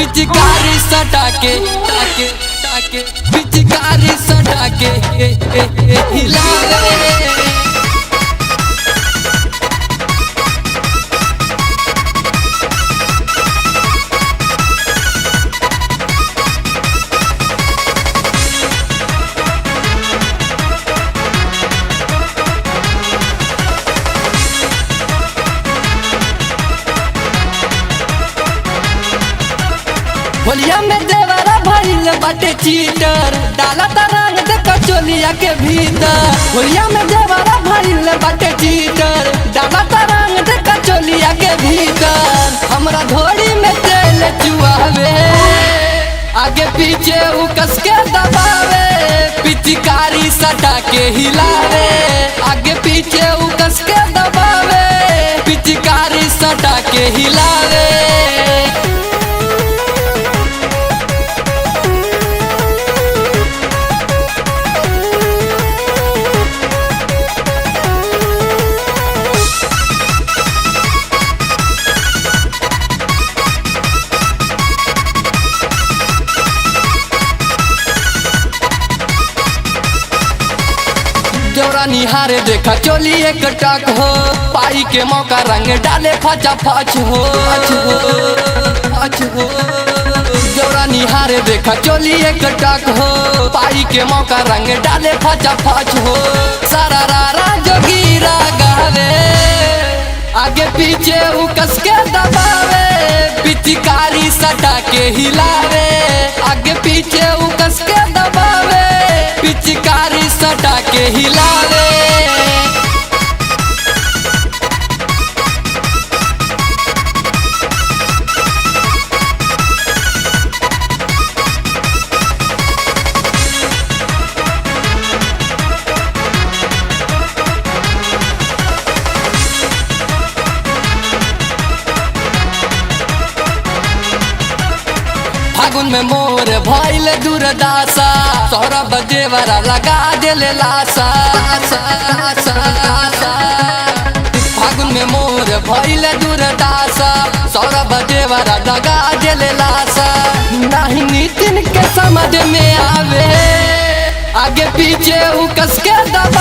पिचकारी सटा के टाके टाके पिचकारी सटा के हिलावे। होलिया में देवरा भइल बाटे चीटर, डाला रंग दे कचोलिया के भीतर। होलिया में देवरा भइल बाटे चीटर, डाला रंग दे कचोलिया के भीतर। हमरा धोड़ी में तेल चुआवे, आगे पीछे उ कस के दबावे, पिचकारी सटा के हिलावे। आगे पीछे उ कस के दबावे, पिचकारी सटा के हिलावे। जोरा निहारे देखा चोली एक टक हो, पाई के मौका रंग डाले फचा फच हो। जोरा निहारे देखा चोली एक टक हो, पाई के मौका रंग डाले फचा फच हो। सारा रारा जोगीरा गावे, आगे पीछे उ कस के दबावे, पिचकारी सटा के हिलावे। आगे पीछे उ कस के दबावे, पिचकारी सटा के हिलावे। फागुन में मोर भइल दुर्दासा, सौरभ देवरा लगा देले लासा। फागुन में मोर भइल दुर्दासा, सौरभ देवरा लगा देले लासा। नहीं नितिन के समझ में आवे, आगे पीछे उ कस के दबा